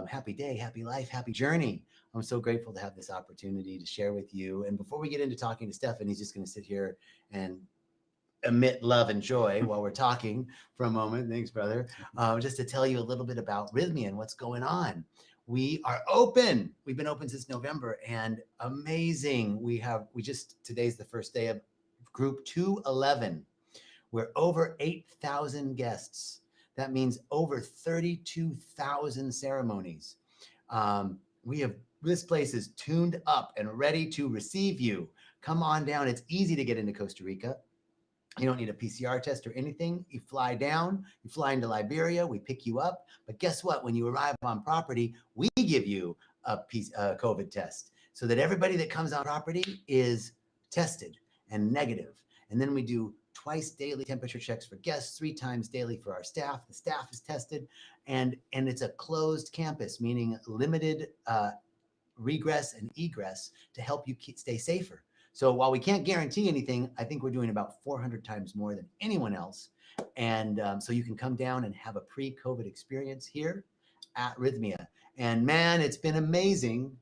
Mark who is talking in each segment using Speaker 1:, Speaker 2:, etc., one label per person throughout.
Speaker 1: Happy day, happy life, happy journey. I'm so grateful to have this opportunity to share with you. And before we get into talking to Steffen, he's just going to sit here and emit love and joy while we're talking for a moment. Thanks, brother. Just to tell you a little bit about Rythmia and what's going on. We are open. We've been open since November, and amazing. Today's the first day of group 211. We're over 8,000 guests. That means over 32,000 ceremonies. This place is tuned up and ready to receive you. Come on down. It's easy to get into Costa Rica. You don't need a PCR test or anything. You fly down, you fly into Liberia, we pick you up. But guess what? When you arrive on property, we give you a COVID test so that everybody that comes on property is tested and negative. And then we do twice daily temperature checks for guests, 3 times daily for our staff. The staff is tested, and it's a closed campus, meaning limited regress and egress to help you stay safer. So while we can't guarantee anything, I think we're doing about 400 times more than anyone else. And so you can come down and have a pre-COVID experience here at Rythmia. And man, it's been amazing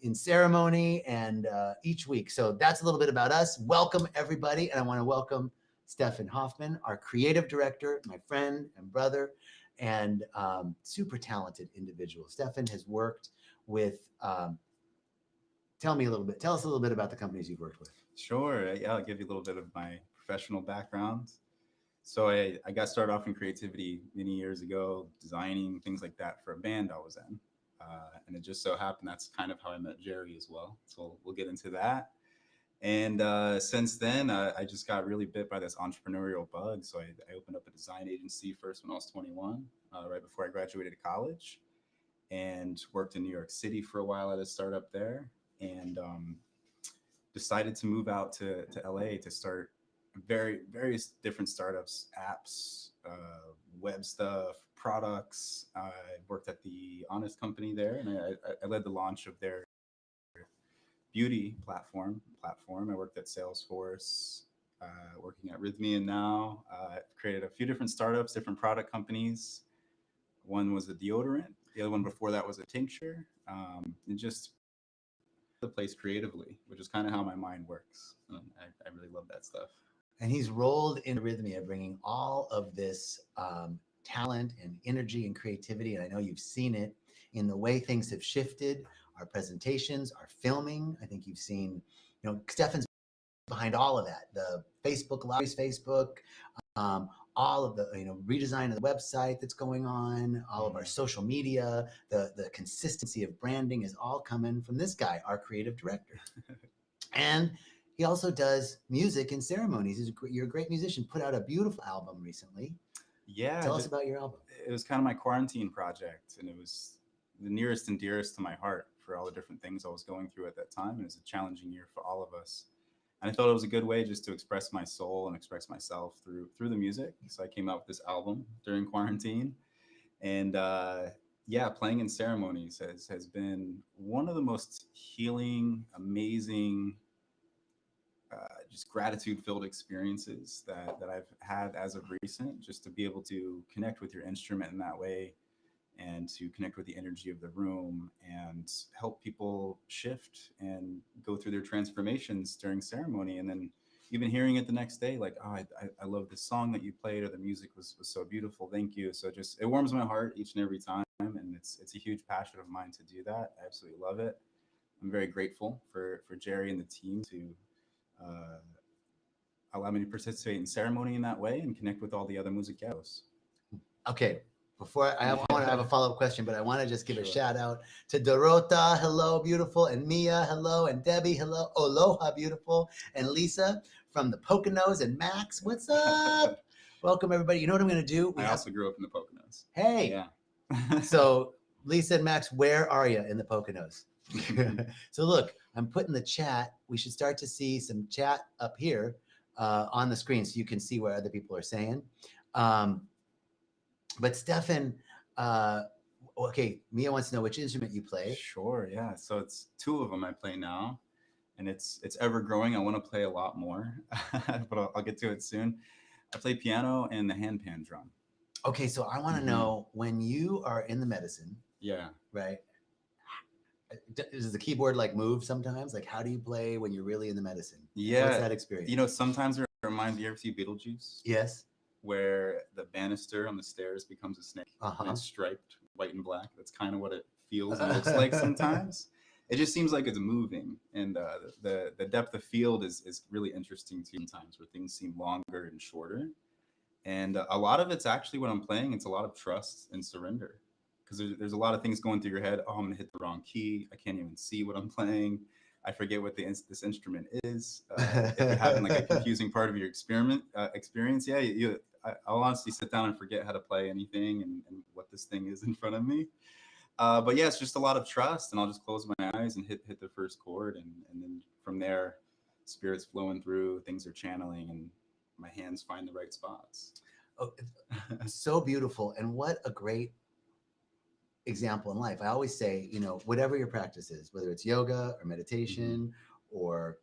Speaker 1: in ceremony and each week. So that's a little bit about us. Welcome, everybody. And I want to welcome Steffen Hoffman, our creative director, my friend and brother, and super talented individual. Steffen has worked with... Tell us a little bit about the companies you've worked with.
Speaker 2: Sure. Yeah, I'll give you a little bit of my professional background. So I got started off in creativity many years ago, designing things like that for a band I was in. And it just so happened that's kind of how I met Jerry as well. So we'll get into that. And since then, I just got really bit by this entrepreneurial bug. So I opened up a design agency first when I was 21, right before I graduated college, and worked in New York City for a while at a startup there. And decided to move out to LA to start various different startups, apps, web stuff, products. I worked at the Honest company there, and I led the launch of their beauty platform. I worked at Salesforce, working at Rythmia now. I've created a few different startups, different product companies. One was a deodorant. The other one before that was a tincture. And just the place creatively, which is kind of how my mind works. And I really love that stuff.
Speaker 1: And he's rolled into Rythmia, bringing all of this talent and energy and creativity. And I know you've seen it in the way things have shifted, our presentations, our filming. I think you've seen, Steffen's behind all of that. The Facebook Lives, all of the redesign of the website that's going on, all of our social media, the consistency of branding is all coming from this guy, our creative director. And he also does music and ceremonies. You're a great musician. Put out a beautiful album recently.
Speaker 2: Yeah.
Speaker 1: Tell us about your album.
Speaker 2: It was kind of my quarantine project, and it was the nearest and dearest to my heart for all the different things I was going through at that time. And it was a challenging year for all of us. And I thought it was a good way just to express my soul and express myself through the music. So I came out with this album during quarantine. And playing in ceremonies has been one of the most healing, amazing, just gratitude-filled experiences that I've had as of recent, just to be able to connect with your instrument in that way, and to connect with the energy of the room and help people shift and go through their transformations during ceremony. And then even hearing it the next day, like, oh, I love this song that you played, or the music was so beautiful. Thank you. So it warms my heart each and every time. And it's a huge passion of mine to do that. I absolutely love it. I'm very grateful for Jerry and the team to allow me to participate in ceremony in that way and connect with all the other musicados.
Speaker 1: Okay. Before I want to have a follow-up question, but I want to just give a shout out to Dorota, hello, beautiful, and Mia, hello, and Debbie, hello, aloha, beautiful, and Lisa from the Poconos, and Max, what's up? Welcome, everybody. You know what I'm going to do?
Speaker 2: I also grew up in the Poconos.
Speaker 1: Hey.
Speaker 2: Yeah.
Speaker 1: So Lisa and Max, where are you in the Poconos? So look, I'm putting the chat. We should start to see some chat up here on the screen so you can see what other people are saying. But Steffen, okay, Mia wants to know which instrument you play.
Speaker 2: Sure, yeah. So it's 2 of them I play now, and it's ever growing. I want to play a lot more, but I'll get to it soon. I play piano and the handpan drum.
Speaker 1: Okay, so I want to know, when you are in the medicine
Speaker 2: Yeah.
Speaker 1: right? Does the keyboard like move sometimes? Like, how do you play when you're really in the medicine?
Speaker 2: Yeah.
Speaker 1: What's that experience?
Speaker 2: You know, sometimes it reminds you ever see Beetlejuice?
Speaker 1: Yes.
Speaker 2: Where the banister on the stairs becomes a snake
Speaker 1: Uh-huh.
Speaker 2: and it's striped white and black. That's kind of what it feels and looks like sometimes. It just seems like it's moving, and the depth of field is really interesting too. Sometimes where things seem longer and shorter, and a lot of it's actually when I'm playing. It's a lot of trust and surrender, because there's a lot of things going through your head. Oh, I'm gonna hit the wrong key. I can't even see what I'm playing. I forget what this instrument is. If you're having like a confusing part of your experience, yeah, I'll honestly sit down and forget how to play anything and what this thing is in front of me. But yeah, it's just a lot of trust, and I'll just close my eyes and hit the first chord, and then from there, spirits flowing through, things are channeling, and my hands find the right spots.
Speaker 1: Oh, so beautiful, and what a great example in life. I always say, you know, whatever your practice is, whether it's yoga or meditation or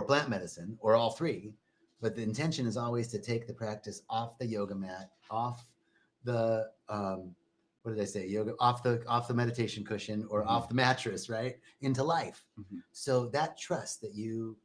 Speaker 1: plant medicine or all three, but the intention is always to take the practice off the yoga mat, off the what did I say? Yoga off the meditation cushion or off the mattress, right? Into life. So that trust that you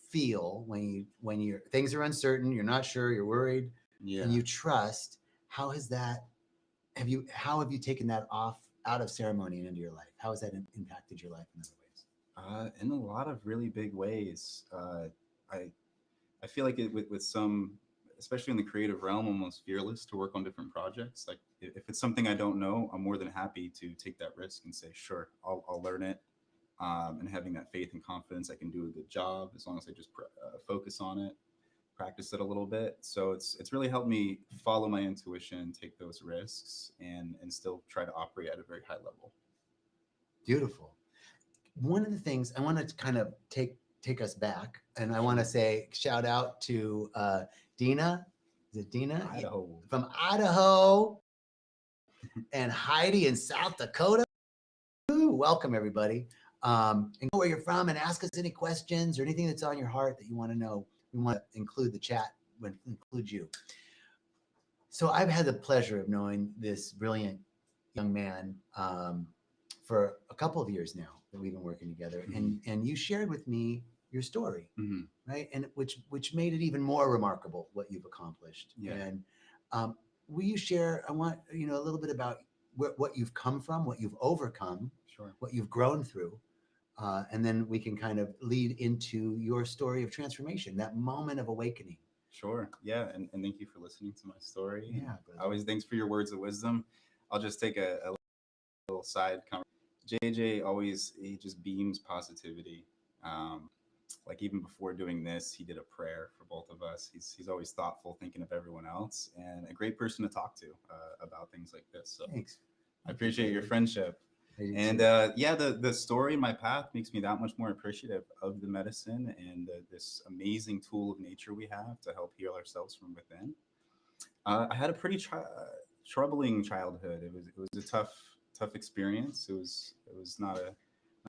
Speaker 1: feel when you're things are uncertain, you're not sure, you're worried, and you trust, how have you taken that out of ceremony and into your life? How has that impacted your life in other ways?
Speaker 2: In a lot of really big ways. I feel like with some, especially in the creative realm, almost fearless to work on different projects. Like if it's something I don't know, I'm more than happy to take that risk and say, sure, I'll learn it. And having that faith and confidence I can do a good job as long as I just focus on it, practice it a little bit. So it's really helped me follow my intuition, take those risks, and still try to operate at a very high level.
Speaker 1: Beautiful. One of the things I want to kind of take us back, and I want to say shout out to Dina. Is it Dina?
Speaker 2: Idaho.
Speaker 1: From Idaho, and Heidi in South Dakota. Ooh, welcome everybody. And go where you're from and ask us any questions or anything that's on your heart that you want to know. We want to include the chat, include you. So I've had the pleasure of knowing this brilliant young man for a couple of years now that we've been working together, and you shared with me your story, right? And which made it even more remarkable what you've accomplished.
Speaker 2: Yeah.
Speaker 1: And will you share? I want a little bit about what you've come from, what you've overcome,
Speaker 2: sure,
Speaker 1: what you've grown through, and then we can kind of lead into your story of transformation, that moment of awakening.
Speaker 2: Sure. Yeah. And thank you for listening to my story.
Speaker 1: Yeah.
Speaker 2: Always thanks for your words of wisdom. I'll just take a little side conversation. JJ he just beams positivity. Like even before doing this, he did a prayer for both of us. He's always thoughtful, thinking of everyone else, and a great person to talk to about things like this. So
Speaker 1: thanks.
Speaker 2: I appreciate your friendship. And yeah, the story, my path makes me that much more appreciative of the medicine and this amazing tool of nature we have to help heal ourselves from within. I had a pretty troubling childhood. It was a tough experience. It was not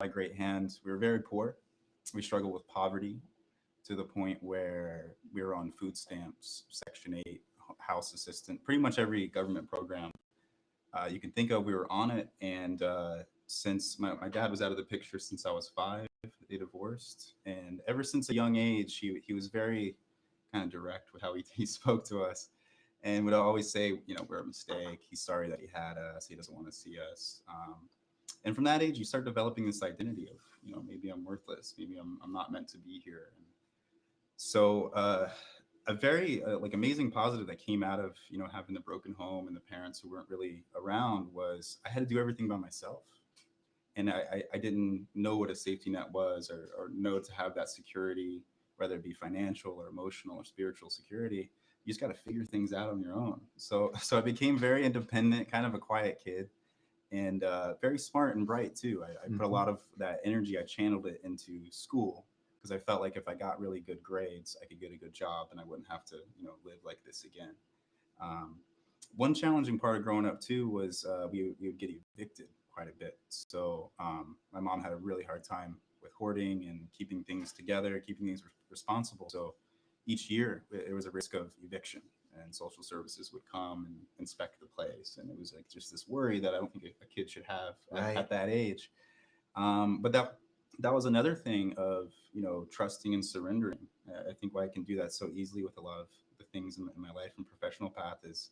Speaker 2: a great hand. We were very poor. We struggled with poverty to the point where we were on food stamps, Section 8, house assistant, pretty much every government program you can think of, we were on it. And since my dad was out of the picture since I was 5, they divorced. And ever since a young age, he was very kind of direct with how he spoke to us, and would always say, we're a mistake. He's sorry that he had us. He doesn't want to see us. And from that age, you start developing this identity of, maybe I'm worthless. Maybe I'm not meant to be here. And so a very like amazing positive that came out of having the broken home and the parents who weren't really around was I had to do everything by myself, and I didn't know what a safety net was or know to have that security, whether it be financial or emotional or spiritual security. You just got to figure things out on your own. So I became very independent, kind of a quiet kid, and very smart and bright too. I put a lot of that energy, I channeled it into school, because I felt like if I got really good grades, I could get a good job and I wouldn't have to, live like this again. One challenging part of growing up too was we would get evicted quite a bit. So my mom had a really hard time with hoarding and keeping things together, keeping things responsible. So each year there was a risk of eviction. and social services would come and inspect the place. And it was like just this worry that I don't think a kid should have at that age. But that was another thing of, you know, trusting and surrendering. I think why I can do that so easily with a lot of the things in my life and professional path is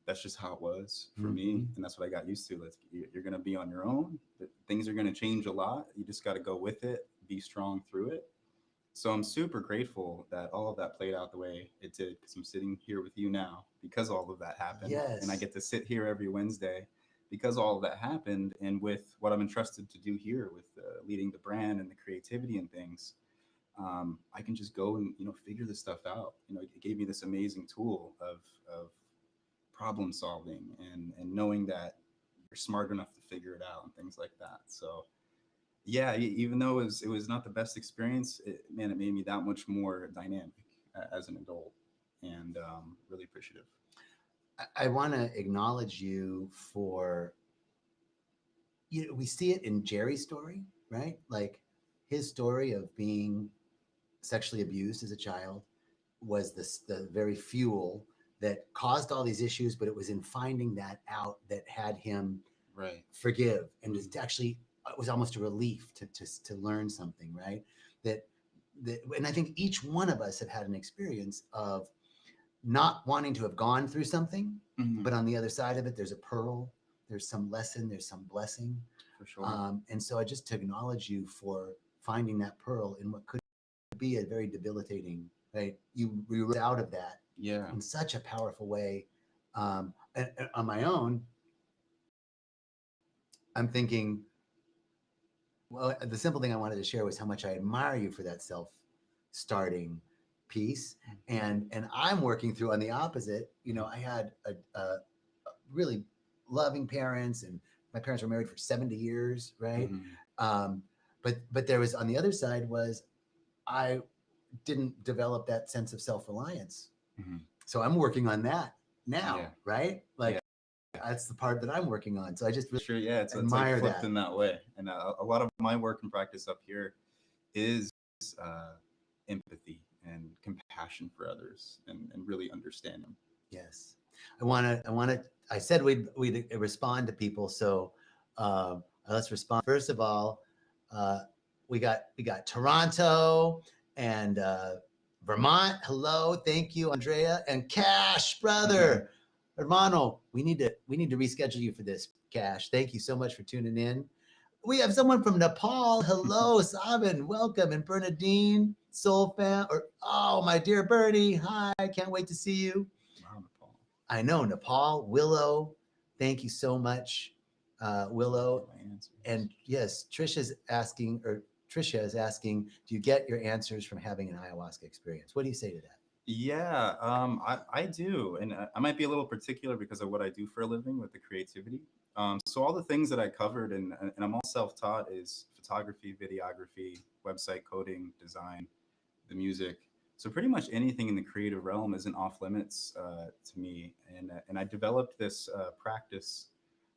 Speaker 2: that's just how it was for me. And that's what I got used to. Like, you're going to be on your own. Things are going to change a lot. You just got to go with it, be strong through it. So I'm super grateful that all of that played out the way it did, because I'm sitting here with you now because all of that happened.
Speaker 1: Yes.
Speaker 2: And I get to sit here every Wednesday because all of that happened. And with what I'm entrusted to do here with leading the brand and the creativity and things, I can just go and, you know, figure this stuff out. You know, it gave me this amazing tool of problem solving and knowing that you're smart enough to figure it out and things like that. So yeah, even though it was not the best experience, it made me that much more dynamic as an adult, and really appreciative.
Speaker 1: I want to acknowledge you for, you know, we see it in Jerry's story, right? Like, his story of being sexually abused as a child was the very fuel that caused all these issues, but it was in finding that out that had him forgive, and was actually, it was almost a relief to learn something, right? That and I think each one of us have had an experience of not wanting to have gone through something, but on the other side of it, there's a pearl, there's some lesson, there's some blessing.
Speaker 2: For sure.
Speaker 1: And so I just to acknowledge you for finding that pearl in what could be a very debilitating, right? You were out of that in such a powerful way. And on my own, I'm thinking, well, the simple thing I wanted to share was how much I admire you for that self-starting piece. And I'm working through on the opposite. You know, I had a really loving parents, and my parents were married for 70 years, right? But there was, on the other side was, I didn't develop that sense of self-reliance. So I'm working on that now, right? Like, that's the part that I'm working on. So I just really
Speaker 2: it's
Speaker 1: admire
Speaker 2: like flipped
Speaker 1: that
Speaker 2: in that way. And a lot of my work and practice up here is empathy and compassion for others, and really understanding.
Speaker 1: Yes. I said we'd respond to people. So let's respond. First of all, we got Toronto and Vermont. Hello. Thank you, Andrea. And Cash, brother. Hermano, we need to reschedule you for this, Cash. Thank you so much for tuning in. We have someone from Nepal. Hello, Sabin. Welcome. And Bernadine, Soul Fan. Oh, my dear Bernie. Hi. Can't wait to see you.
Speaker 2: Wow, Nepal.
Speaker 1: I know, Nepal. Willow. Thank you so much, Willow. And yes, Trisha is asking, do you get your answers from having an ayahuasca experience? What do you say to that?
Speaker 2: Yeah, I do. And I might be a little particular because of what I do for a living with the creativity. So all the things that I covered, and I'm all self-taught, is photography, videography, website coding, design, the music. So pretty much anything in the creative realm isn't off limits to me. And I developed this practice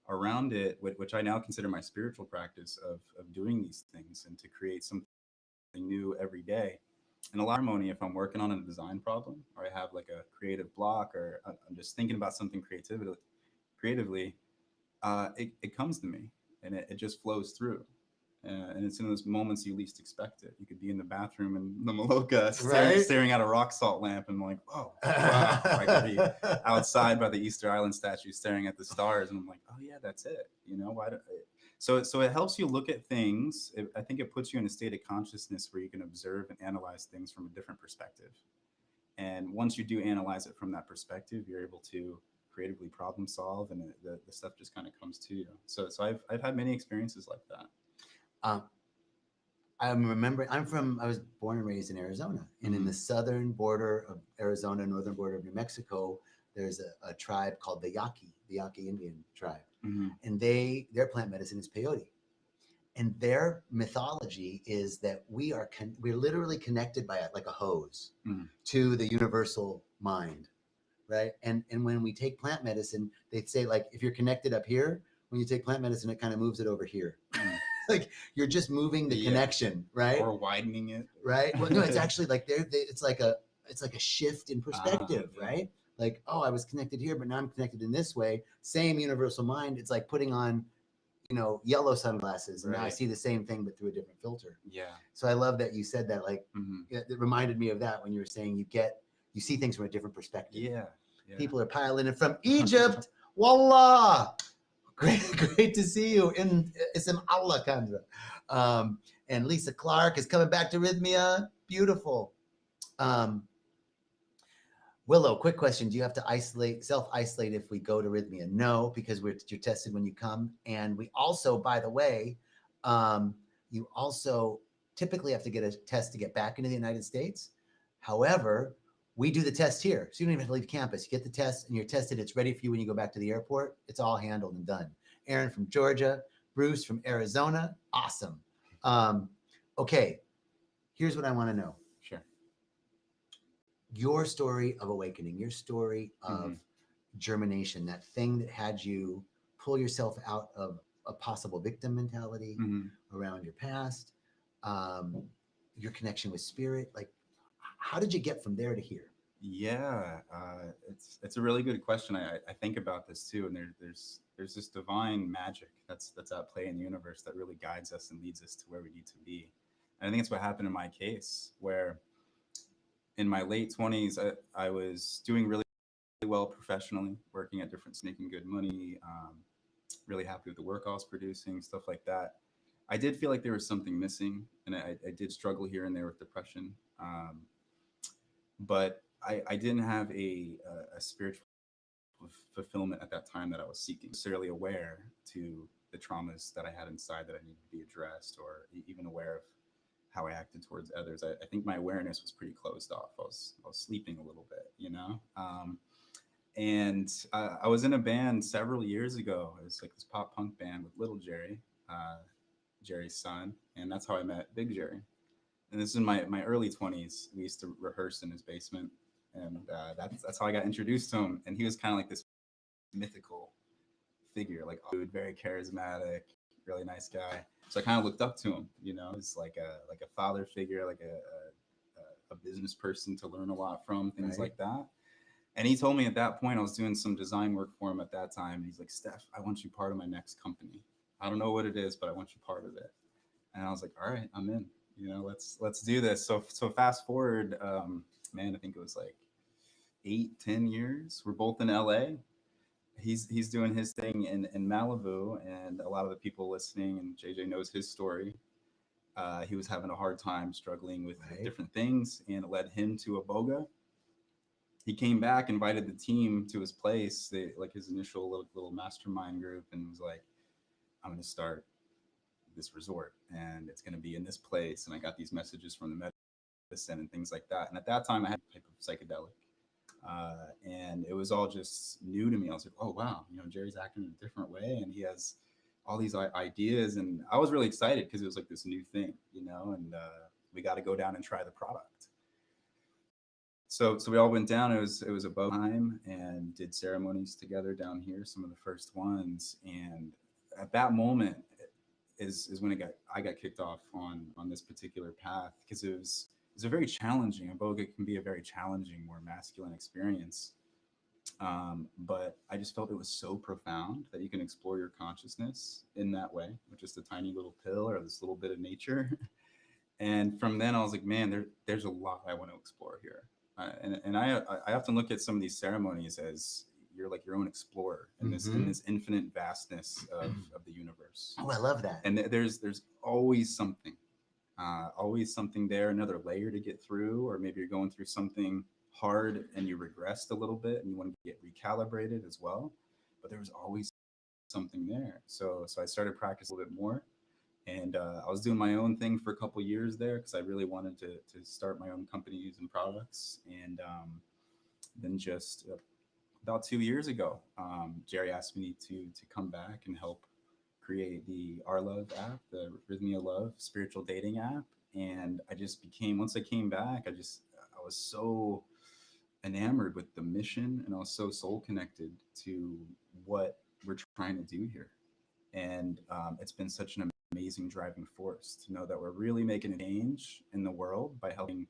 Speaker 2: around it, which I now consider my spiritual practice of doing these things and to create something new every day. And a lot of ceremony, if I'm working on a design problem, or I have like a creative block, or I'm just thinking about something creatively, it comes to me, and it just flows through. And it's in those moments you least expect it. You could be in the bathroom in the Maloka staring at a rock salt lamp, and I'm like, oh, wow. I could be outside by the Easter Island statue staring at the stars, and I'm like, oh yeah, that's it. You know, so it helps you look at things. I think it puts you in a state of consciousness where you can observe and analyze things from a different perspective. And once you do analyze it from that perspective, you're able to creatively problem solve, and the stuff just kind of comes to you. So I've had many experiences like that.
Speaker 1: I was born and raised in Arizona, and in the southern border of Arizona, northern border of New Mexico, there's a tribe called the Yaqui Indian tribe. And their plant medicine is peyote. And their mythology is that we're literally connected by like a hose to the universal mind, right? And when we take plant medicine, they say, like, if you're connected up here, when you take plant medicine, it kind of moves it over here. Like, you're just moving the connection, right?
Speaker 2: Or widening it.
Speaker 1: Right? Well, no, it's actually like it's like a shift in perspective, right? like, oh, I was connected here, but now I'm connected in this way. Same universal mind. It's like putting on, yellow sunglasses, and now I
Speaker 2: Right.
Speaker 1: see the same thing but through a different filter.
Speaker 2: Yeah.
Speaker 1: So I love that you said that. Like,
Speaker 2: Hmm.
Speaker 1: it reminded me of that when you were saying you see things from a different perspective.
Speaker 2: Yeah. Yeah.
Speaker 1: People are piling in from Egypt. Wallah. Great to see you in Ism Allah Kandra. And Lisa Clark is coming back to Rythmia. Beautiful. Willow, quick question. Do you have to self-isolate if we go to Rythmia? No, because you're tested when you come. And we also, by the way, you also typically have to get a test to get back into the United States. However, we do the test here. So you don't even have to leave campus. You get the test and you're tested. It's ready for you when you go back to the airport. It's all handled and done. Aaron from Georgia, Bruce from Arizona. Awesome. Okay, here's what I want to know.
Speaker 2: Sure.
Speaker 1: Your story of awakening, your story of germination, that thing that had you pull yourself out of a possible victim mentality around your past, your connection with spirit. Like, how did you get from there to here?
Speaker 2: Yeah, it's a really good question. I think about this too, and there's this divine magic that's at play in the universe that really guides us and leads us to where we need to be. And I think it's what happened in my case, where in my late 20s, I was doing really well professionally, working at different, making good money, really happy with the work I was producing, stuff like that. I did feel like there was something missing, and I did struggle here and there with depression. But I didn't have a spiritual fulfillment at that time that I was seeking. Necessarily aware to the traumas that I had inside that I needed to be addressed, or even aware of how I acted towards others. I think my awareness was pretty closed off. I was sleeping a little bit, and I was in a band several years ago. It was like this pop punk band with Little Jerry, Jerry's son, and that's how I met Big Jerry. And this is in my early 20s. We used to rehearse in his basement, and that's how I got introduced to him. And he was kind of like this mythical figure, like dude, very charismatic, really nice guy. So I kind of looked up to him, as like a father figure, like a business person to learn a lot from, things like that. And he told me at that point, I was doing some design work for him at that time. And he's like, Steph, I want you part of my next company. I don't know what it is, but I want you part of it. And I was like, all right, I'm in. Let's do this. So fast forward, man, I think it was like 8-10 years. We're both in LA. He's doing his thing in Malibu, and a lot of the people listening, and JJ knows his story. He was having a hard time struggling with different things, and it led him to Aboga. He came back, invited the team to his place, like his initial little mastermind group, and was like, I'm going to start this resort, and it's going to be in this place. And I got these messages from the medicine and things like that. And at that time, I had a type of psychedelic. And it was all just new to me. I was like, oh, wow, Jerry's acting in a different way, and he has all these ideas. And I was really excited because it was like this new thing, and we got to go down and try the product. So we all went down. It was a boat time, and did ceremonies together down here, some of the first ones. And at that moment is when I got kicked off on this particular path, because it was a very challenging. Aboga can be a very challenging, more masculine experience. But I just felt it was so profound that you can explore your consciousness in that way, with just a tiny little pill or this little bit of nature. And from then I was like, man, there's a lot I want to explore here. And I often look at some of these ceremonies as you're like your own explorer in this infinite vastness of the universe.
Speaker 1: Oh, I love that.
Speaker 2: And there's always something there, another layer to get through, or maybe you're going through something hard and you regressed a little bit and you want to get recalibrated as well. But there was always something there. So I started practicing a little bit more. And I was doing my own thing for a couple years there, because I really wanted to start my own companies and products. And then just about 2 years ago, Jerry asked me to come back and help create the Our Love app, the Rythmia Love spiritual dating app. And I just became, once I came back, I was so enamored with the mission, and I was so soul connected to what we're trying to do here. And it's been such an amazing driving force to know that we're really making a change in the world by helping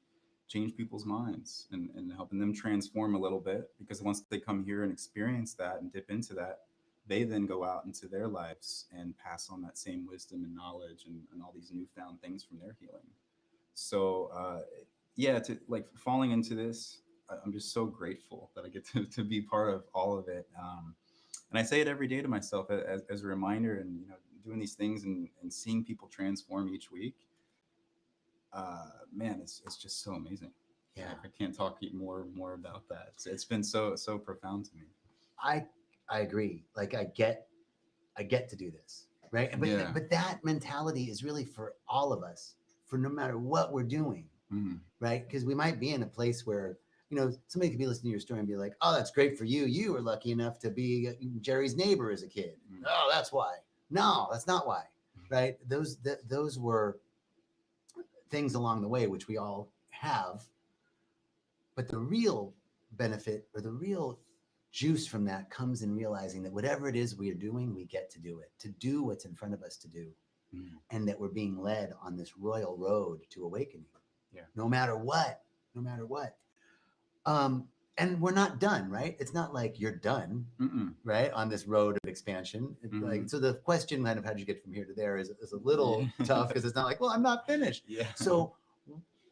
Speaker 2: change people's minds and helping them transform a little bit, because once they come here and experience that and dip into that, they then go out into their lives and pass on that same wisdom and knowledge and all these newfound things from their healing. So yeah, to like falling into this, I'm just so grateful that I get to be part of all of it. And I say it every day to myself as a reminder, and doing these things and seeing people transform each week. Man, it's just so amazing.
Speaker 1: Yeah.
Speaker 2: I can't talk more about that. It's been so profound to me.
Speaker 1: I agree. Like I get to do this, right? But
Speaker 2: Yeah.
Speaker 1: but that mentality is really for all of us, for no matter what we're doing, right? Because we might be in a place where somebody could be listening to your story and be like, "Oh, that's great for you. You were lucky enough to be Jerry's neighbor as a kid. Oh, that's why." No, that's not why, right? Those were things along the way which we all have, but the real benefit or the real juice from that comes in realizing that whatever it is we are doing, we get to do it, to do what's in front of us to do, and that we're being led on this royal road to awakening.
Speaker 2: Yeah.
Speaker 1: No matter what. And we're not done, right? It's not like you're done, right, on this road of expansion. Like, so the question kind of how did you get from here to there is a little tough, because it's not like, well, I'm not finished.
Speaker 2: Yeah.
Speaker 1: So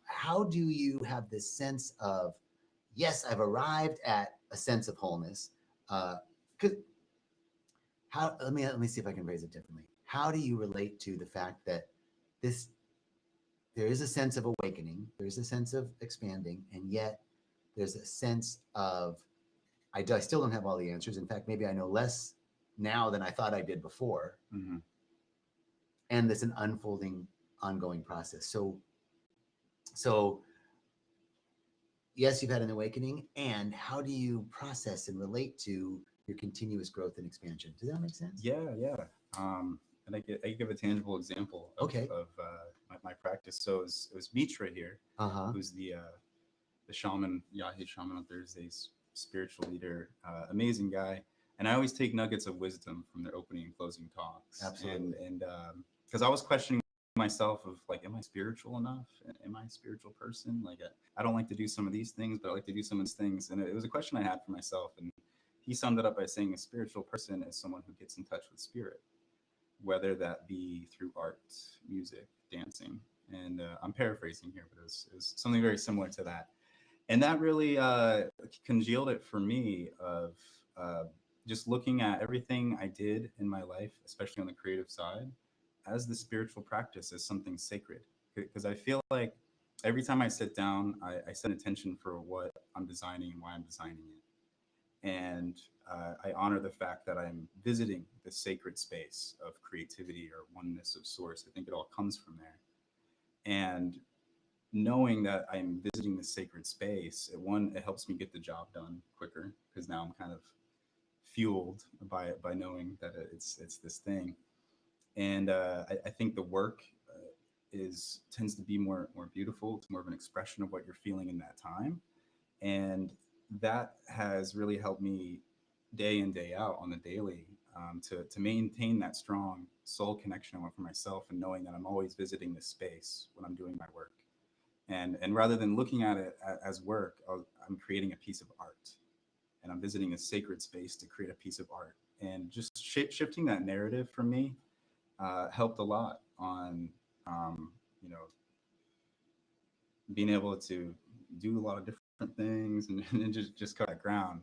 Speaker 1: how do you have this sense of, yes, I've arrived at a sense of wholeness? Let me see if I can phrase it differently. How do you relate to the fact that there is a sense of awakening, there is a sense of expanding, and yet there's a sense of, I still don't have all the answers. In fact, maybe I know less now than I thought I did before. And there's an unfolding, ongoing process. So yes, you've had an awakening, and how do you process and relate to your continuous growth and expansion? Does that make sense?
Speaker 2: Yeah. And I give a tangible example of my practice. So it was Mitra here, who's the shaman, Yahi shaman on Thursdays, spiritual leader, amazing guy. And I always take nuggets of wisdom from their opening and closing talks.
Speaker 1: Absolutely.
Speaker 2: And because I was questioning myself of like, am I spiritual enough? Am I a spiritual person? Like, I don't like to do some of these things, but I like to do some of these things. And it was a question I had for myself. And he summed it up by saying a spiritual person is someone who gets in touch with spirit, whether that be through art, music, dancing. And I'm paraphrasing here, but it was something very similar to that. And that really congealed it for me of just looking at everything I did in my life, especially on the creative side, as the spiritual practice, as something sacred. Because I feel like every time I sit down, I set intention for what I'm designing and why I'm designing it. And I honor the fact that I'm visiting the sacred space of creativity or oneness of source. I think it all comes from there. And knowing that I'm visiting this sacred space, it helps me get the job done quicker, because now I'm kind of fueled by knowing that it's this thing. And I think the work tends to be more beautiful. It's more of an expression of what you're feeling in that time, and that has really helped me day in, day out on the daily, to maintain that strong soul connection I want for myself, and knowing that I'm always visiting this space when I'm doing my work. And rather than looking at it as work, I'm creating a piece of art, and I'm visiting a sacred space to create a piece of art. And just shifting that narrative for me helped a lot on, being able to do a lot of different things and just cut that ground.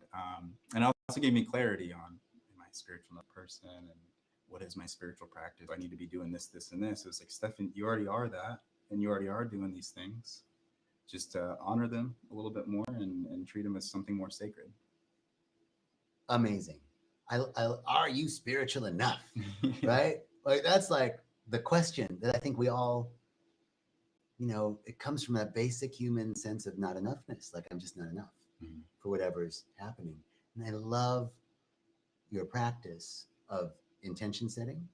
Speaker 2: And it also gave me clarity on, am I a spiritual enough person, and what is my spiritual practice? I need to be doing this, this, and this. It was like, Steffen, you already are that, and you already are doing these things. Just honor them a little bit more and treat them as something more sacred.
Speaker 1: Amazing. Are you spiritual enough? Right? Like, that's like the question that I think we all, it comes from that basic human sense of not enoughness. Like, I'm just not enough for whatever's happening. And I love your practice of intention setting.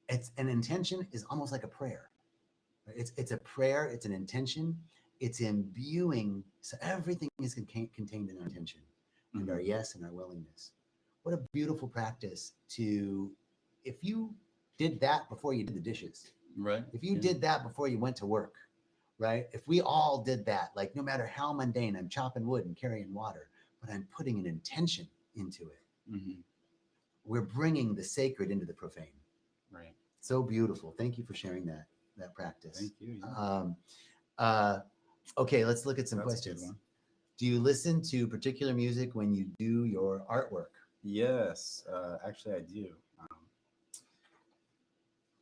Speaker 1: It's an intention is almost like a prayer. It's a prayer. It's an intention. It's imbuing. So everything is contained in our intention and our yes and our willingness. What a beautiful practice if you did that before you did the dishes,
Speaker 2: right?
Speaker 1: If you did that before you went to work, right? If we all did that, like no matter how mundane, I'm chopping wood and carrying water, but I'm putting an intention into it.
Speaker 2: Mm-hmm.
Speaker 1: We're bringing the sacred into the profane.
Speaker 2: Right.
Speaker 1: So beautiful. Thank you for sharing that practice.
Speaker 2: Thank you. Yeah.
Speaker 1: Okay, let's look at some
Speaker 2: That's a good
Speaker 1: questions.
Speaker 2: one.
Speaker 1: Do you listen to particular music when you do your artwork?
Speaker 2: Yes, actually, I do.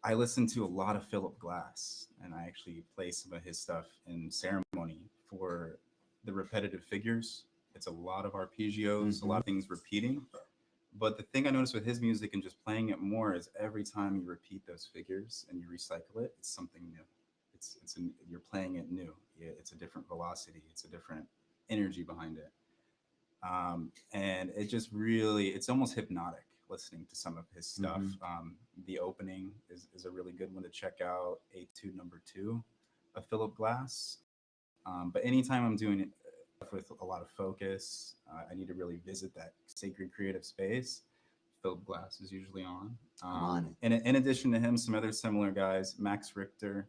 Speaker 2: I listen to a lot of Philip Glass, and I actually play some of his stuff in ceremony for the repetitive figures. It's a lot of arpeggios, a lot of things repeating. But the thing I noticed with his music and just playing it more is every time you repeat those figures and you recycle it, it's something new. You're playing it new. It's a different velocity. It's a different energy behind it. And it just really, it's almost hypnotic listening to some of his stuff. The opening is a really good one to check out, A2 number 2 of Philip Glass. But anytime I'm doing it with a lot of focus, I need to really visit that sacred creative space. Philip Glass is usually on. And in addition to him, some other similar guys, Max Richter,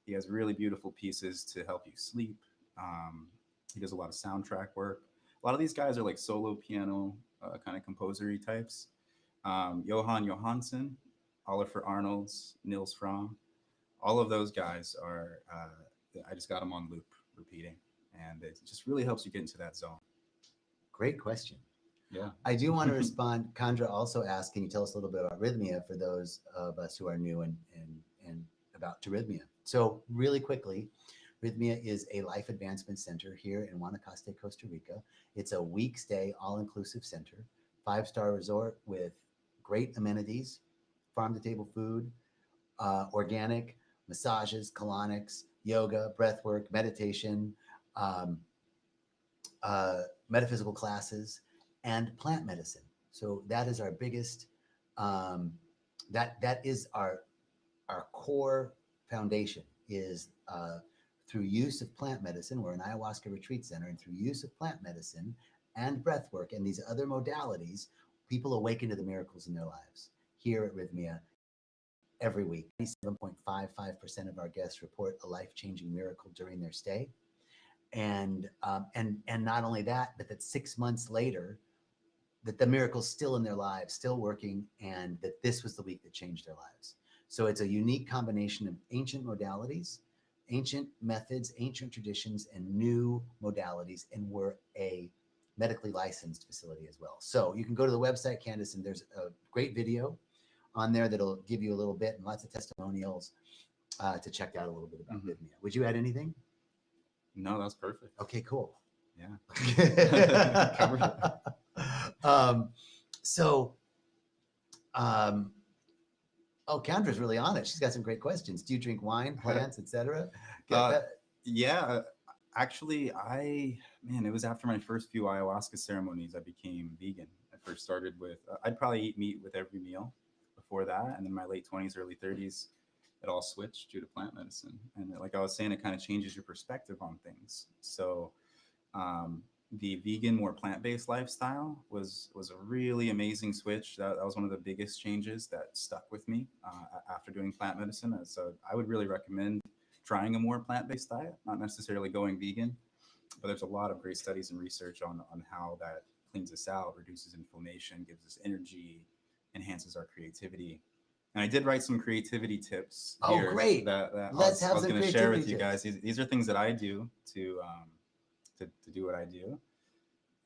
Speaker 2: he has really beautiful pieces to help you sleep. He does a lot of soundtrack work. A lot of these guys are like solo piano kind of composery types. Johan Johansson, Oliver Arnolds, Nils Fromm, all of those guys are, I just got them on loop repeating. And it just really helps you get into that zone.
Speaker 1: Great question.
Speaker 2: Yeah.
Speaker 1: I do want to respond. Chandra also asked, can you tell us a little bit about Rythmia for those of us who are new and about to Rythmia? So really quickly, Rythmia is a life advancement center here in Guanacaste, Costa Rica. It's a week stay, all-inclusive center, 5-star resort with great amenities, farm-to-table food, organic, massages, colonics, yoga, breathwork, meditation, um, metaphysical classes, and plant medicine. So that is our biggest. That is our core foundation is through use of plant medicine. We're an ayahuasca retreat center, and through use of plant medicine and breath work and these other modalities, people awaken to the miracles in their lives. Here at Rythmia, every week, 97.55% of our guests report a life-changing miracle during their stay. And not only that, but that 6 months later, that the miracle's still in their lives, still working, and that this was the week that changed their lives. So it's a unique combination of ancient modalities, ancient methods, ancient traditions, and new modalities, and we're a medically licensed facility as well. So you can go to the website, Candace, and there's a great video on there that'll give you a little bit and lots of testimonials to check out a little bit about Rythmia. Would you add anything?
Speaker 2: No, that's perfect.
Speaker 1: Okay, cool.
Speaker 2: Yeah. Covered it.
Speaker 1: Kendra's really on it. She's got some great questions. Do you drink wine, plants, etc.?
Speaker 2: Yeah, actually, it was after my first few ayahuasca ceremonies, I became vegan. I first started with, I'd probably eat meat with every meal before that. And then my late 20s, early 30s, it all switched due to plant medicine. And like I was saying, it kind of changes your perspective on things. So the vegan, more plant-based lifestyle was a really amazing switch. That was one of the biggest changes that stuck with me after doing plant medicine. So I would really recommend trying a more plant-based diet, not necessarily going vegan, but there's a lot of great studies and research on how that cleans us out, reduces inflammation, gives us energy, enhances our creativity. And I did write some creativity tips here.
Speaker 1: Oh, great.
Speaker 2: That I
Speaker 1: was
Speaker 2: going to share with you guys. These are things that I do to do what I do.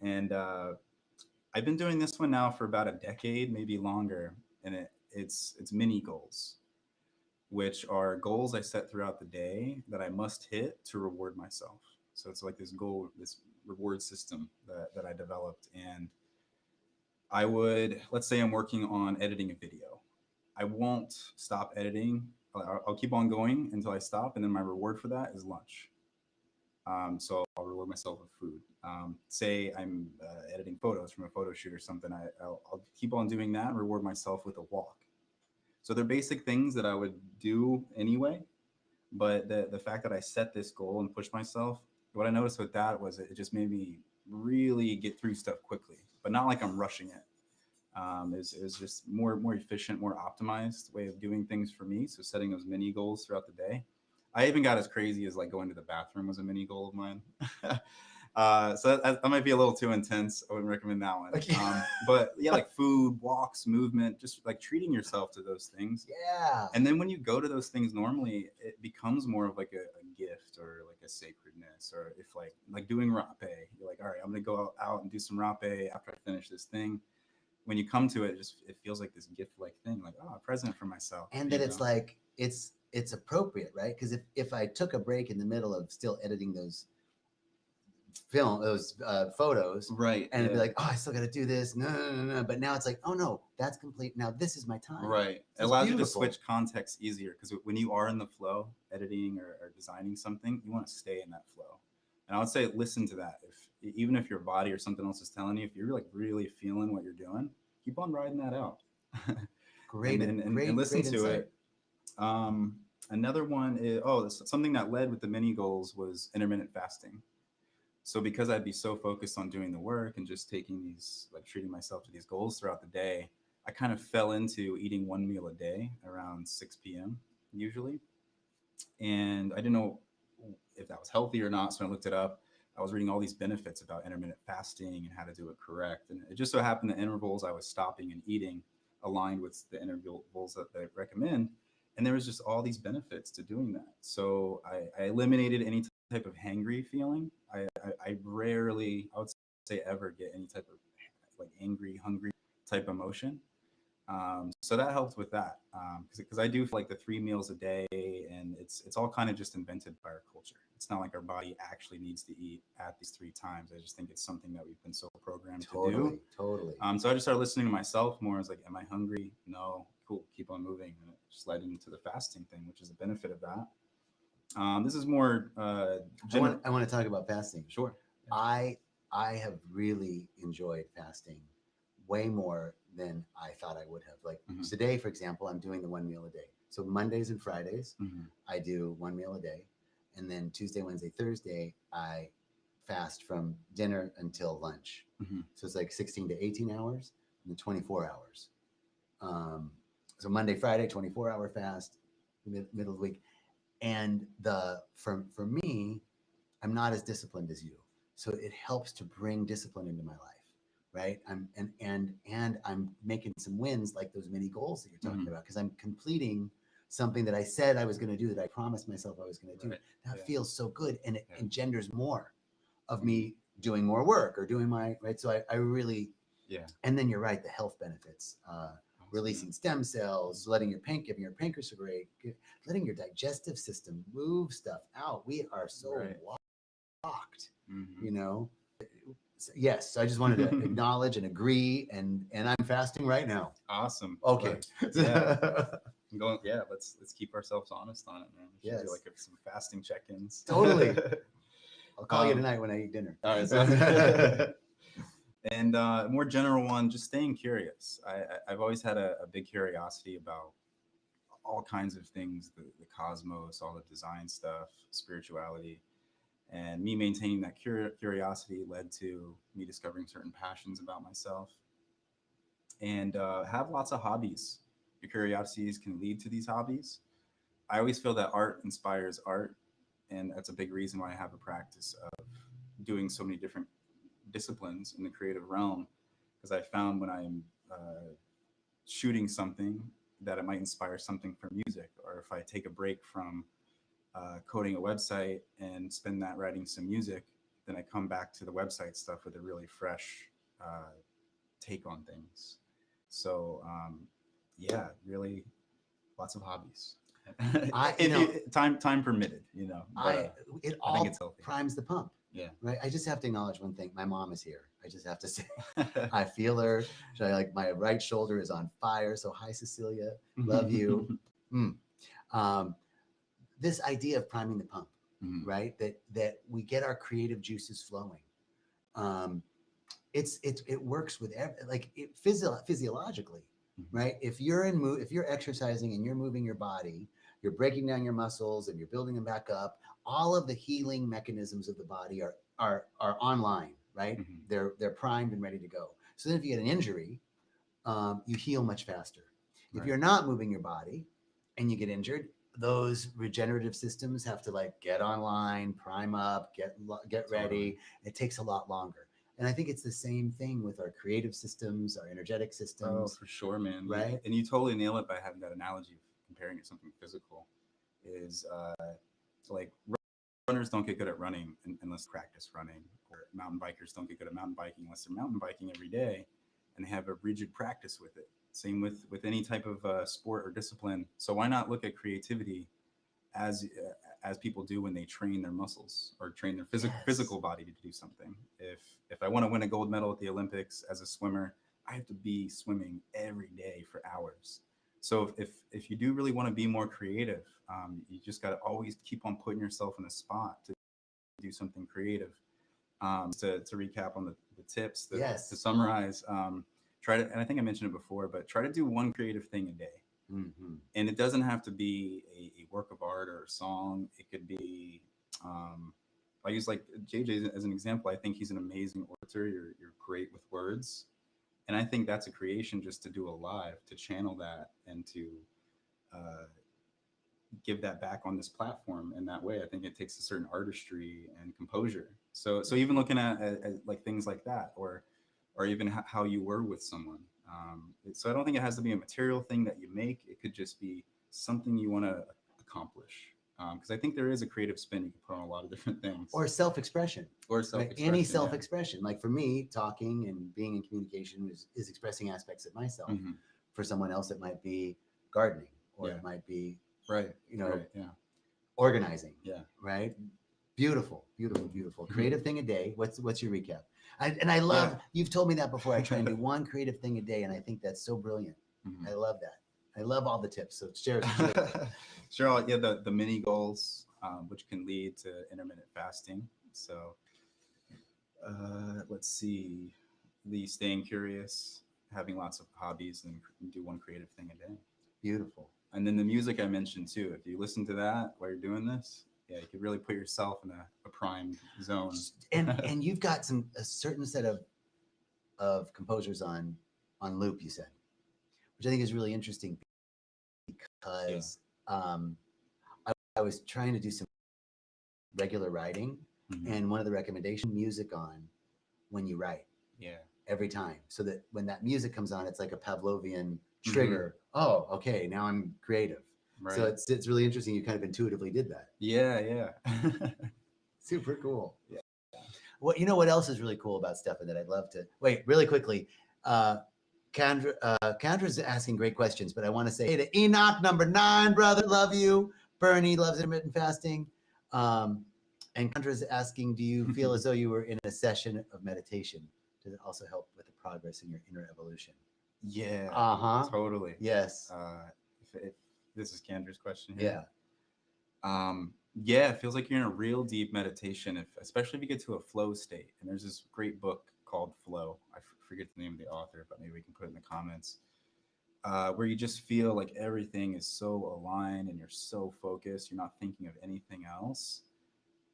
Speaker 2: And I've been doing this one now for about a decade, maybe longer. And it's mini goals, which are goals I set throughout the day that I must hit to reward myself. So it's like this goal, this reward system that I developed. And I would, let's say I'm working on editing a video. I won't stop editing. I'll keep on going until I stop. And then my reward for that is lunch. So I'll reward myself with food. Say I'm editing photos from a photo shoot or something. I'll keep on doing that and reward myself with a walk. So they're basic things that I would do anyway. But the fact that I set this goal and pushed myself, what I noticed with that was it just made me really get through stuff quickly, but not like I'm rushing it. It was just more efficient, more optimized way of doing things for me. So setting those mini goals throughout the day. I even got as crazy as like going to the bathroom was a mini goal of mine. So that might be a little too intense. I wouldn't recommend that one.
Speaker 1: Okay.
Speaker 2: But yeah, like food, walks, movement, just like treating yourself to those things.
Speaker 1: Yeah.
Speaker 2: And then when you go to those things normally, it becomes more of like a gift or like a sacredness. Or if like doing rape, you're like, all right, I'm gonna go out and do some rape after I finish this thing. When you come to it, it feels like this gift like thing, like, oh, a present for myself.
Speaker 1: And that it's like it's appropriate, right? Because if I took a break in the middle of still editing those photos,
Speaker 2: right,
Speaker 1: and it'd be like, oh, I still got to do this, no, but now it's like, oh no, that's complete, now this is my time,
Speaker 2: right.
Speaker 1: So
Speaker 2: it allows
Speaker 1: beautiful.
Speaker 2: you to switch context easier, because when you are in the flow editing or designing something, you want to stay in that flow. And I would say listen to that. If even if your body or something else is telling you, if you're like really feeling what you're doing, keep on riding that out.
Speaker 1: Great,
Speaker 2: and listen
Speaker 1: great
Speaker 2: to
Speaker 1: insight.
Speaker 2: it. Another one is something that led with the mini goals was intermittent fasting. So because I'd be so focused on doing the work and just taking these, like treating myself to these goals throughout the day, I kind of fell into eating one meal a day around 6 p.m. usually. And I didn't know if that was healthy or not. So I looked it up. I was reading all these benefits about intermittent fasting and how to do it correct. And it just so happened the intervals I was stopping and eating aligned with the intervals that they recommend. And there was just all these benefits to doing that. So I eliminated any type of hangry feeling. I rarely, I would say ever, get any type of like angry, hungry type emotion. So that helped with that, because I do feel like the 3 meals a day, and it's all kind of just invented by our culture. It's not like our body actually needs to eat at these 3 times. I just think it's something that we've been so programmed to do.
Speaker 1: Totally.
Speaker 2: So I just started listening to myself more. As like, am I hungry? No. Cool. Keep on moving. And it just led into the fasting thing, which is the benefit of that. This is more.
Speaker 1: I want to talk about fasting.
Speaker 2: Sure.
Speaker 1: I have really enjoyed fasting way more than I thought I would have. Like today, for example, I'm doing the 1 meal a day. So Mondays and Fridays, I do 1 meal a day. And then Tuesday, Wednesday, Thursday, I fast from dinner until lunch. So it's like 16 to 18 hours and then 24 hours. So Monday, Friday, 24-hour fast, middle of the week. And for me, I'm not as disciplined as you. So it helps to bring discipline into my life. Right. I'm making some wins, like those mini goals that you're talking about, because I'm completing something that I said I was going to do, that I promised myself I was going to do. That feels so good. And it engenders more of me doing more work or doing my right. So I really, and then you're right. The health benefits, releasing stem cells, giving your pancreas a break, letting your digestive system move stuff out. We are so locked, you know? Yes, I just wanted to acknowledge and agree, and I'm fasting right now.
Speaker 2: Awesome.
Speaker 1: Okay.
Speaker 2: I'm going. Yeah, let's keep ourselves honest on it, man. We should do like some fasting check-ins.
Speaker 1: Totally. I'll call you tonight when I eat dinner.
Speaker 2: All right. And more general one, just staying curious. I've always had a big curiosity about all kinds of things, the cosmos, all the design stuff, spirituality. And me maintaining that curiosity led to me discovering certain passions about myself. And have lots of hobbies. Your curiosities can lead to these hobbies. I always feel that art inspires art. And that's a big reason why I have a practice of doing so many different disciplines in the creative realm. Because I found when I'm shooting something, that it might inspire something for music. Or if I take a break from coding a website and spend that writing some music, then I come back to the website stuff with a really fresh take on things. So really lots of hobbies. Time permitted,
Speaker 1: it all, I think it's healthy. Primes the pump.
Speaker 2: Yeah.
Speaker 1: Right. I just have to acknowledge one thing. My mom is here. I just have to say, I feel her. Like my right shoulder is on fire. So hi, Cecilia. Love you. This idea of priming the pump, right? That we get our creative juices flowing. It works with physiologically, right? If you're exercising and you're moving your body, you're breaking down your muscles and you're building them back up. All of the healing mechanisms of the body are online, right? They're primed and ready to go. So then if you get an injury, you heal much faster. If you're not moving your body and you get injured, those regenerative systems have to like get online, prime up, get ready. It takes a lot longer. And I think it's the same thing with our creative systems, our energetic systems.
Speaker 2: Oh, for sure, man.
Speaker 1: Right.
Speaker 2: And you totally nail it by having that analogy of comparing it to something physical. Is like runners don't get good at running unless they practice running, or mountain bikers don't get good at mountain biking unless they're mountain biking every day and they have a rigid practice with it. Same with any type of sport or discipline. So why not look at creativity as as people do when they train their muscles or train their physical body to do something. If I want to win a gold medal at the Olympics as a swimmer, I have to be swimming every day for hours. So if you do really want to be more creative, you just got to always keep on putting yourself in a spot to do something creative. To recap on the tips, to summarize, try to, and I think I mentioned it before, but try to do one creative thing a day.
Speaker 1: Mm-hmm.
Speaker 2: And it doesn't have to be a work of art or a song. It could be, I use like JJ as an example. I think he's an amazing orator. You're great with words. And I think that's a creation just to do a live, to channel that and to give that back on this platform in that way. I think it takes a certain artistry and composure. So even looking at like things like that, or even how you were with someone. So I don't think it has to be a material thing that you make. It could just be something you want to accomplish. Because I think there is a creative spin you can put on a lot of different things.
Speaker 1: Or self-expression.
Speaker 2: Right?
Speaker 1: Any self-expression. Yeah. Like for me, talking and being in communication is expressing aspects of myself. Mm-hmm. For someone else, it might be gardening, or it might be organizing. Yeah. Right. Beautiful. Creative thing a day. What's your recap? I love, you've told me that before. I try and do one creative thing a day, and I think that's so brilliant. Mm-hmm. I love that. I love all the tips. So share.
Speaker 2: Sure. Yeah, the mini goals, which can lead to intermittent fasting. So let's see, the staying curious, having lots of hobbies, and do one creative thing a day.
Speaker 1: Beautiful.
Speaker 2: And then the music I mentioned too. If you listen to that while you're doing this, yeah, you could really put yourself in a prime zone.
Speaker 1: And you've got a certain set of composers on loop, you said, which I think is really interesting because I was trying to do some regular writing, and one of the recommendations, music on when you write.
Speaker 2: Yeah.
Speaker 1: Every time, so that when that music comes on, it's like a Pavlovian trigger. Mm-hmm. Oh, okay, now I'm creative. Right. So it's really interesting. You kind of intuitively did that.
Speaker 2: Yeah.
Speaker 1: Super cool. Yeah. Well, you know what else is really cool about Steffen that I'd love to wait really quickly. Kandra's asking great questions, but I want to say, hey to Enoch, number 9, brother, love you. Bernie loves intermittent fasting. And Kandra's asking, do you feel as though you were in a session of meditation? Does it also help with the progress in your inner evolution?
Speaker 2: Yeah. Totally.
Speaker 1: Yes.
Speaker 2: If this is Kandra's question
Speaker 1: here.
Speaker 2: Yeah. It feels like you're in a real deep meditation, especially if you get to a flow state. And there's this great book called Flow. I forget the name of the author, but maybe we can put it in the comments. Where you just feel like everything is so aligned and you're so focused. You're not thinking of anything else.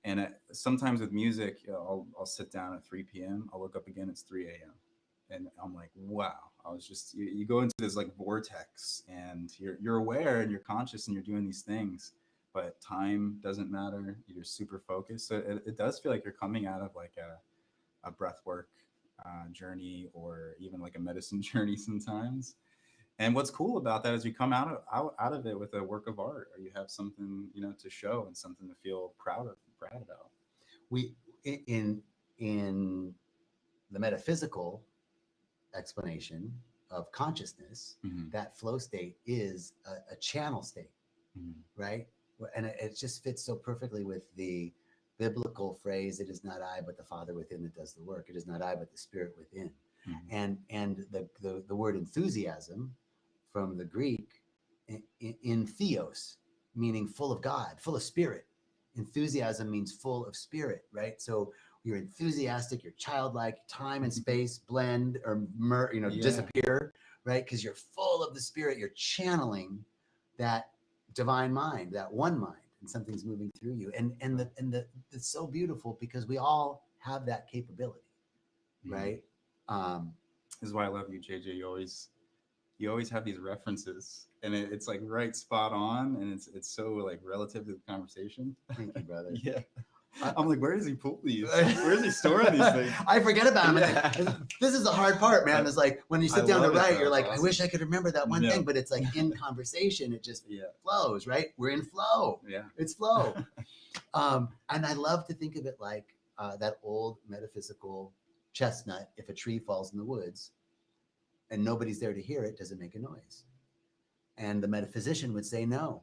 Speaker 2: And sometimes with music, I'll sit down at 3 p.m. I'll look up again, it's 3 a.m. And I'm like, wow, I was just, you go into this like vortex, and you're aware and you're conscious and you're doing these things, but time doesn't matter. You're super focused. So it does feel like you're coming out of like a breathwork journey, or even like a medicine journey sometimes. And what's cool about that is you come out of it with a work of art, or you have something, to show and something to feel proud about.
Speaker 1: We in the metaphysical explanation of consciousness, that flow state is a channel state, right? And it just fits so perfectly with the biblical phrase, "It is not I, but the Father within that does the work. It is not I, but the Spirit within." And the word enthusiasm from the Greek, in theos, meaning full of God, full of spirit. Enthusiasm means full of spirit, right? So you're enthusiastic, you're childlike, time and space blend or disappear, right? Because you're full of the spirit, you're channeling that divine mind, that one mind, and something's moving through you. And it's so beautiful because we all have that capability, right?
Speaker 2: This is why I love you, JJ. You always you always have these references, and it's like right spot on, and it's so like relative to the conversation.
Speaker 1: Thank you, brother.
Speaker 2: Yeah. I'm like, where does he pull these? Where does he store these things?
Speaker 1: I forget about them.
Speaker 2: Yeah.
Speaker 1: This is the hard part, man. It's like when you sit down to write, you're like,
Speaker 2: awesome.
Speaker 1: I wish I could remember that one
Speaker 2: Yeah.
Speaker 1: thing, but it's like in conversation, it just flows, right? We're in flow.
Speaker 2: Yeah.
Speaker 1: It's flow. And I love to think of it like that old metaphysical chestnut. If a tree falls in the woods and nobody's there to hear it, does it make a noise? And the metaphysician would say no,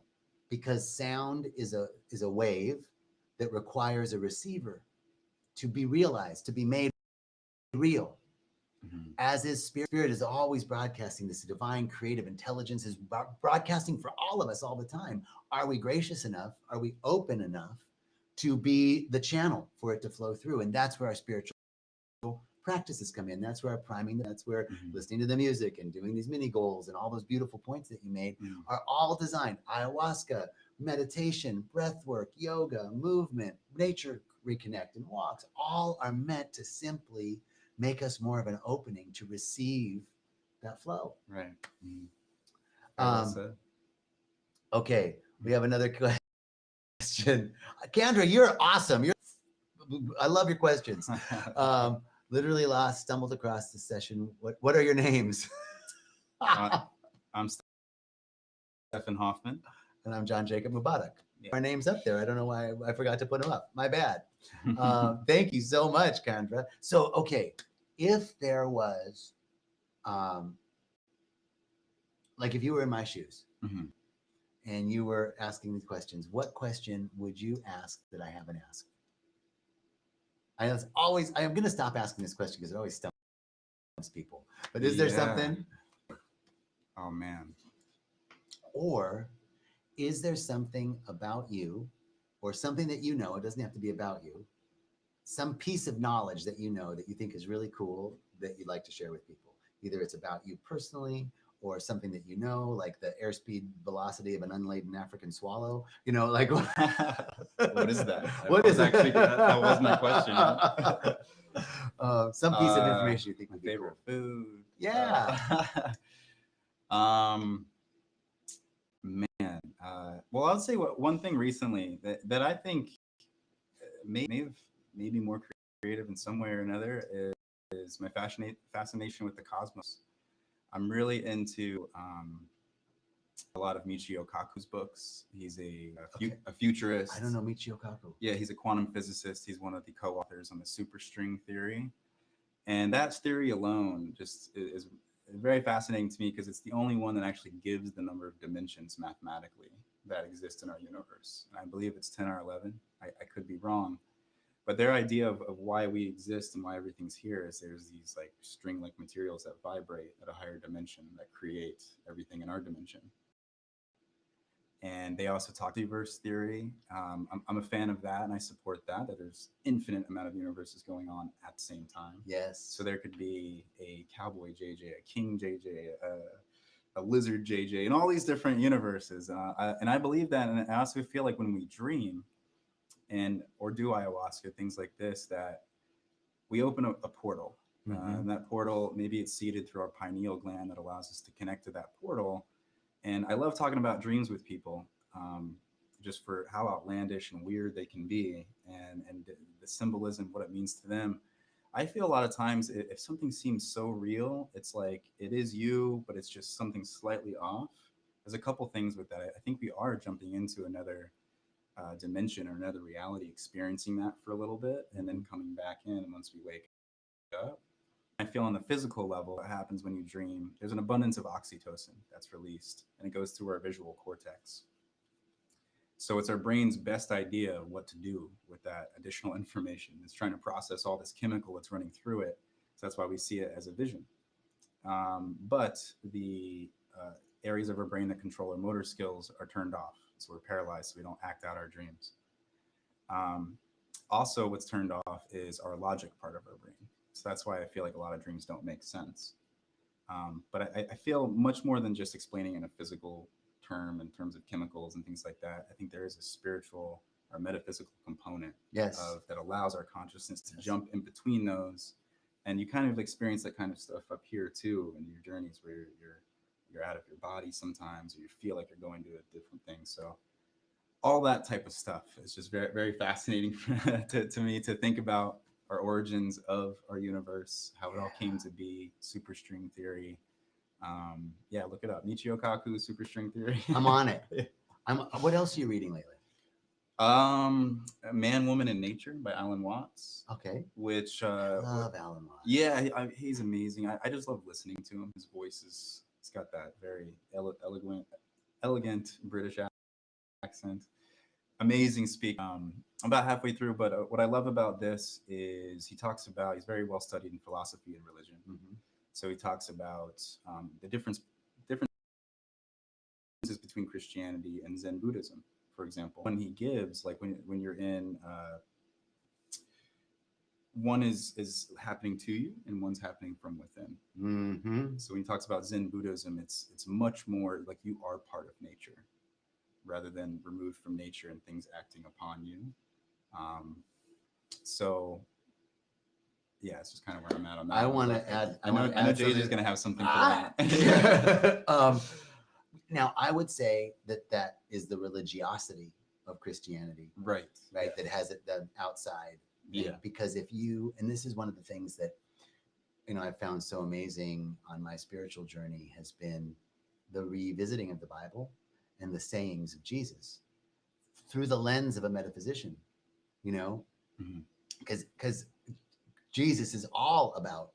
Speaker 1: because sound is a wave that requires a receiver to be realized, to be made real. Mm-hmm. As is spirit. Spirit is always broadcasting. This divine creative intelligence is broadcasting for all of us all the time. Are we gracious enough? Are we open enough to be the channel for it to flow through? And that's where our spiritual practices come in. That's where our priming, that's where listening to the music and doing these mini goals and all those beautiful points that you made are all designed. Ayahuasca, meditation, breath work, yoga, movement, nature reconnect, and walks, all are meant to simply make us more of an opening to receive that flow.
Speaker 2: Right.
Speaker 1: Okay, we have another question. Kendra, you're awesome. I love your questions. Literally stumbled across this session. What are your names?
Speaker 2: I'm Steffen Hoffman.
Speaker 1: And I'm John Jacob Mubarak. Yeah. Our name's up there. I don't know why I forgot to put them up. My bad. Thank you so much, Kendra. So, okay, if there was, like if you were in my shoes and you were asking these questions, what question would you ask that I haven't asked? I'm going to stop asking this question because it always stumps people. But is there something?
Speaker 2: Oh, man.
Speaker 1: Or is there something about you or something that you know, it doesn't have to be about you, some piece of knowledge that you know that you think is really cool that you'd like to share with people? Either it's about you personally or something that you know, like the airspeed velocity of an unladen African swallow, you know, like
Speaker 2: what is that? That was my question.
Speaker 1: Some piece of information you think would be
Speaker 2: favorite
Speaker 1: cool.
Speaker 2: Food.
Speaker 1: Yeah.
Speaker 2: Man. Well, I'll say one thing recently that I think may be more creative in some way or another is my fascination with the cosmos. I'm really into a lot of Michio Kaku's books. He's a futurist.
Speaker 1: I don't know Michio Kaku.
Speaker 2: Yeah, he's a quantum physicist. He's one of the co-authors on the superstring theory. And that theory alone just is very fascinating to me because it's the only one that actually gives the number of dimensions mathematically that exist in our universe. And I believe it's 10 or 11. I could be wrong. But their idea of why we exist and why everything's here is there's these like string-like materials that vibrate at a higher dimension that create everything in our dimension. And they also talk multiverse theory. I'm a fan of that, and I support that there's infinite amount of universes going on at the same time.
Speaker 1: Yes.
Speaker 2: So there could be a cowboy JJ, a king JJ, a lizard JJ, and all these different universes. And I believe that, and I also feel like when we dream or do ayahuasca, things like this, that we open a portal. And that portal, maybe it's seated through our pineal gland that allows us to connect to that portal. And I love talking about dreams with people, just for how outlandish and weird they can be, and the symbolism, what it means to them. I feel a lot of times if something seems so real, it's like it is you, but it's just something slightly off. There's a couple things with that. I think we are jumping into another dimension or another reality, experiencing that for a little bit, and then coming back in once we wake up. I feel on the physical level, what happens when you dream, there's an abundance of oxytocin that's released, and it goes through our visual cortex. So it's our brain's best idea of what to do with that additional information. It's trying to process all this chemical that's running through it. So that's why we see it as a vision. But the areas of our brain that control our motor skills are turned off. So we're paralyzed, so we don't act out our dreams. Also, what's turned off is our logic part of our brain. So that's why I feel like a lot of dreams don't make sense. But I feel much more than just explaining in a physical term in terms of chemicals and things like that. I think there is a spiritual or metaphysical component that allows our consciousness to jump in between those. And you kind of experience that kind of stuff up here too in your journeys, where you're you're out of your body sometimes, or you feel like you're going to a different thing. So all that type of stuff is just very, very fascinating to me to think about our origins of our universe, how it all came to be, superstring theory. Yeah, look it up. Michio Kaku, superstring theory.
Speaker 1: I'm on it. What else are you reading lately?
Speaker 2: Man, Woman, and Nature by Alan Watts.
Speaker 1: Okay.
Speaker 2: Which
Speaker 1: love Alan Watts.
Speaker 2: Yeah, he's amazing. I just love listening to him. His voice is, it's got that very elegant British accent. Amazing speak. I'm about halfway through, but what I love about this is he talks about, he's very well studied in philosophy and religion.
Speaker 1: Mm-hmm.
Speaker 2: So he talks about the differences between Christianity and Zen Buddhism, for example. When he gives, like when you're in, one is happening to you and one's happening from within.
Speaker 1: Mm-hmm.
Speaker 2: So when he talks about Zen Buddhism, it's much more like you are part of nature, rather than removed from nature and things acting upon you. So yeah, it's just kind of where I'm at on that.
Speaker 1: I want to add.
Speaker 2: I know JJ's going to have something for that.
Speaker 1: Now, I would say that is the religiosity of Christianity,
Speaker 2: right?
Speaker 1: Yeah. That has it the outside.
Speaker 2: Yeah.
Speaker 1: Because if you, and this is one of the things that I've found so amazing on my spiritual journey has been the revisiting of the Bible and the sayings of Jesus through the lens of a metaphysician, because Jesus is all about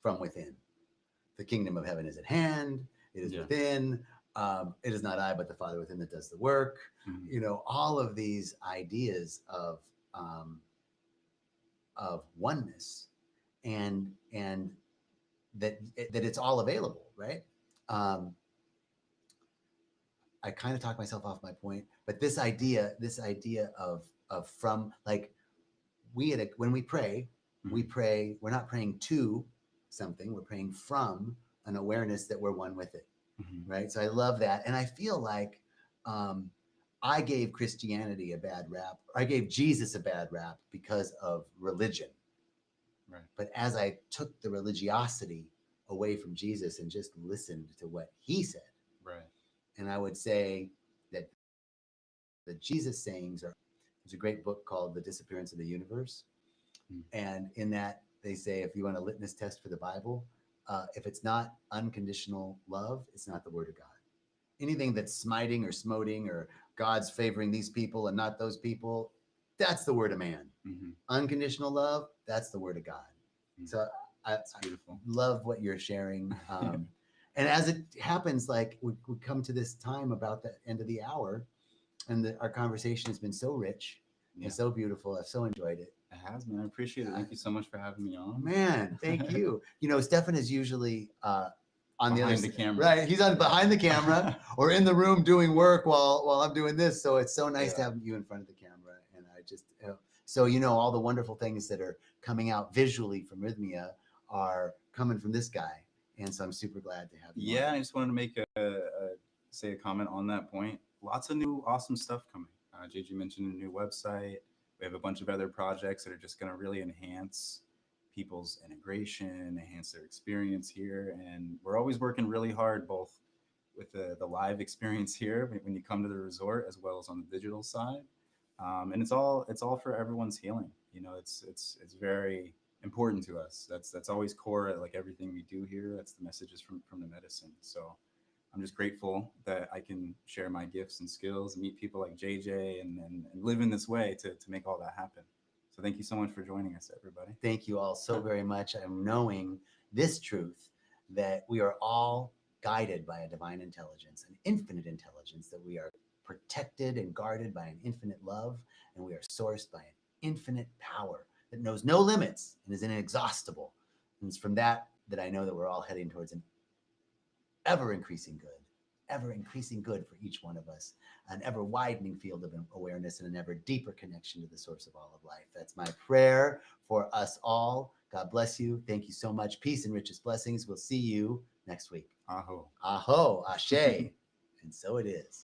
Speaker 1: from within. The kingdom of heaven is at hand. It is within. It is not I, but the Father within that does the work. All of these ideas of oneness and that it's all available, right? I kind of talked myself off my point, but this idea of from, like, when we pray, we're not praying to something, we're praying from an awareness that we're one with it, right? So I love that. And I feel like I gave Christianity a bad rap. I gave Jesus a bad rap because of religion.
Speaker 2: Right.
Speaker 1: But as I took the religiosity away from Jesus and just listened to what he said,
Speaker 2: right.
Speaker 1: And I would say that the Jesus sayings there's a great book called The Disappearance of the Universe. And in that they say, if you want a litmus test for the Bible, if it's not unconditional love, it's not the word of God. Anything that's smiting or smoting or God's favoring these people and not those people, that's the word of man. Unconditional love, that's the word of God. So
Speaker 2: That's beautiful.
Speaker 1: Love what you're sharing. And as it happens, like we come to this time about the end of the hour, and our conversation has been so rich and so beautiful. I've so enjoyed it.
Speaker 2: It has, man. I appreciate it. Thank you so much for having me on.
Speaker 1: Man, thank you. Steffen is usually on
Speaker 2: behind the camera.
Speaker 1: Right. He's on behind the camera or in the room doing work while I'm doing this. So it's so nice to have you in front of the camera. And I just, so all the wonderful things that are coming out visually from Rythmia are coming from this guy. And so I'm super glad to have you.
Speaker 2: Yeah, I just wanted to make say a comment on that point. Lots of new awesome stuff coming. JJ mentioned a new website. We have a bunch of other projects that are just going to really enhance people's integration, enhance their experience here. And we're always working really hard, both with the live experience here when you come to the resort, as well as on the digital side. And it's all for everyone's healing. It's very important to us. That's always core at like everything we do here. That's the messages from the medicine. So I'm just grateful that I can share my gifts and skills and meet people like JJ and live in this way to make all that happen. So thank you so much for joining us, everybody.
Speaker 1: Thank you all so very much. I'm knowing this truth that we are all guided by a divine intelligence, an infinite intelligence, that we are protected and guarded by an infinite love, and we are sourced by an infinite power that knows no limits and is inexhaustible. And it's from that I know that we're all heading towards an ever-increasing good for each one of us, an ever-widening field of awareness and an ever deeper connection to the source of all of life. That's my prayer for us all. God bless you. Thank you so much. Peace and richest blessings. We'll see you next week.
Speaker 2: Aho.
Speaker 1: Aho, ashe. And so it is.